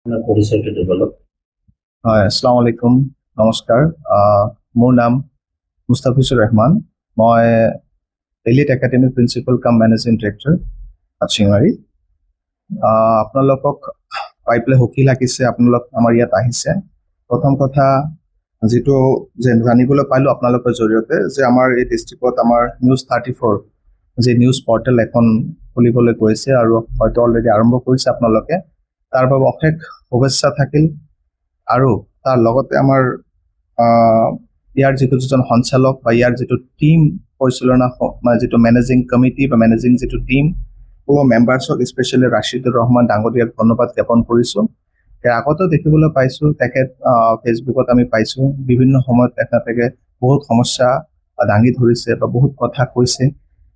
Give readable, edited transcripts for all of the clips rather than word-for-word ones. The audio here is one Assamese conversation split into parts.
আপনাৰ পৰিচয়টা একটু বলো। হয়, আসসালামু আলাইকুম, নমস্কাৰ। মোৰ নাম মুস্তাফিজুৰ ৰহমান। মই এলিট একাডেমি প্ৰিন্সিপাল কাম মেনেজিং ডিৰেক্টৰ চিঙাৰী। আপোনালোকক পাই পেলাই সুখী লাগিছে, আপোনালোক আমাৰ ইয়াত আহিছে। প্ৰথম কথা যিটো জানিবলৈ পালোঁ আপোনালোকৰ জৰিয়তে যে আমাৰ এই ডিষ্ট্ৰিক্টত আমাৰ নিউজ 34 যি নিউজ পৰ্টেল এখন খুলিবলৈ গৈছে আৰু হয়তো অলৰেডি আৰম্ভ কৰিছে আপোনালোকে, তাৰ বাবে অশেষ শুভেচ্ছা থাকিল। আৰু তাৰ লগতে আমাৰ ইয়াৰ যিজন সঞ্চালক বা ইয়াৰ যিটো টীম পৰিচালনা, মানে যিটো মেনেজিং কমিটি বা মেনেজিং যিটো টীম, সকলো মেম্বাৰ্ছক স্পেচিয়েলি ৰাছিদুৰ ৰহমান ডাঙৰীয়াক ধন্যবাদ জ্ঞাপন কৰিছোঁ। আগতেও দেখিবলৈ পাইছোঁ তেখেত ফেচবুকত আমি পাইছোঁ বিভিন্ন সময়ত তেখেতে বহুত সমস্যা দাঙি ধৰিছে বা বহুত কথা কৈছে,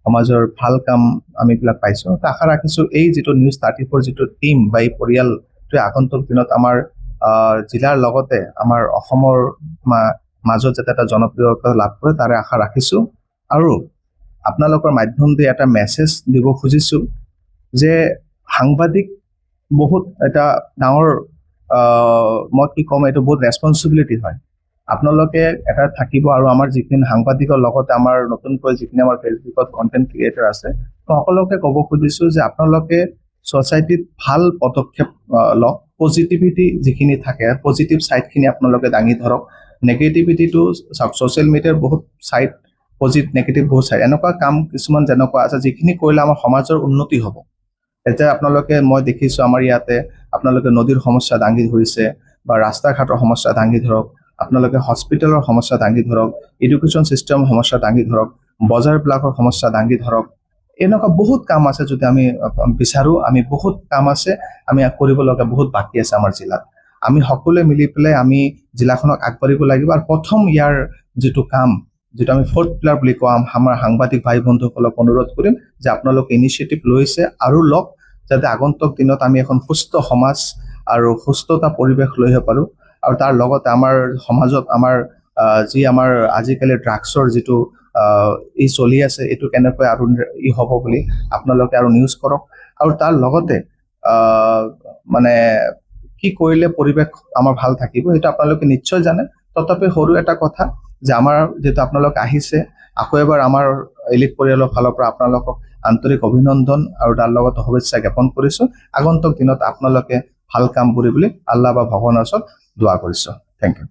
সমাজৰ ভাল কাম আমি এইবিলাক পাইছোঁ। আশা ৰাখিছোঁ এই যিটো নিউজ 34 যিটো টীম বা এই পৰিয়ালটোৱে আগন্তুক দিনত আমাৰ জিলাৰ লগতে আমাৰ অসমৰ মাজত যাতে এটা জনপ্ৰিয়তা লাভ কৰে তাৰে আশা ৰাখিছোঁ। আৰু আপোনালোকৰ মাধ্যম দি এটা মেছেজ দিব খুজিছোঁ যে সাংবাদিক বহুত এটা ডাঙৰ, মই কি ক'ম, এইটো বহুত ৰেছপনচিবিলিটি হয়। আপোনালোকে এটা থাকিব আৰু আমাৰ যিখিনি সাংবাদিকৰ লগতে আমাৰ নতুনকৈ যিখিনি আমাৰ ফেচবুকত কণ্টেণ্ট ক্ৰিয়েটৰ আছে, সকলোকে ক'ব খুজিছোঁ যে আপোনালোকে ছ'চাইটিত ভাল পদক্ষেপ লওক। পজিটিভিটি যিখিনি থাকে, পজিটিভ ছাইডখিনি আপোনালোকে দাঙি ধৰক। নেগেটিভিটিটো চাওক, ছ'চিয়েল মিডিয়াৰ বহুত ছাইড, নেগেটিভ বহুত ছাইড, এনেকুৱা কাম কিছুমান যেনেকুৱা আছে যিখিনি কৰিলে আমাৰ সমাজৰ উন্নতি হ'ব। এতিয়া আপোনালোকে, মই দেখিছোঁ আমাৰ ইয়াতে আপোনালোকে নদীৰ সমস্যা দাঙি ধৰিছে বা ৰাস্তা ঘাটৰ সমস্যা দাঙি ধৰক, আপোনালোকে হস্পিটেলৰ সমস্যা দাঙি ধৰক, এডুকেশ্যন ছিষ্টেমৰ সমস্যা দাঙি ধৰক, বজাৰবিলাকৰ সমস্যা দাঙি ধৰক। এনেকুৱা বহুত কাম আছে, যদি আমি বিচাৰোঁ আমি বহুত কাম আছে, আমি কৰিব লগা বহুত বাকী আছে আমাৰ জিলাত। আমি সকলোৱে মিলি পেলাই আমি জিলাখনক আগবাঢ়িব লাগিব। আৰু প্ৰথম ইয়াৰ যিটো কাম, যিটো আমি ফ'ৰ্থ পিলাৰ বুলি কওঁ, আমাৰ সাংবাদিক ভাই বন্ধুসকলক অনুৰোধ কৰিম যে আপোনালোকে ইনিচিয়েটিভ লৈছে আৰু লওক, যাতে আগন্তুক দিনত আমি এখন সুস্থ সমাজ আৰু সুস্থতা পৰিৱেশ লৈ আহিব পাৰোঁ। আৰু তাৰ লগতে আমাৰ সমাজত আমাৰ যি আমাৰ আজিকালি ড্ৰাগছৰ যিটো ই চলি আছে, এইটো কেনেকৈ আৰু ই হ'ব বুলি আপোনালোকে আৰু নিউজ কৰক। আৰু তাৰ লগতে মানে কি কৰিলে পৰিৱেশ আমাৰ ভাল থাকিব সেইটো আপোনালোকে নিশ্চয় জানে। তথাপি সৰু এটা কথা যে আমাৰ যিহেতু আপোনালোক আহিছে, আকৌ এবাৰ আমাৰ এলিট পৰিয়ালৰ ফালৰ পৰা আপোনালোকক আন্তৰিক অভিনন্দন আৰু তাৰ লগত শুভেচ্ছা জ্ঞাপন কৰিছোঁ। আগন্তুক দিনত আপোনালোকে ভাল কাম কৰিবলৈ আল্লাহ বা ভগৱানৰ ওচৰত দোৱা কৰিছোঁ। Thank U.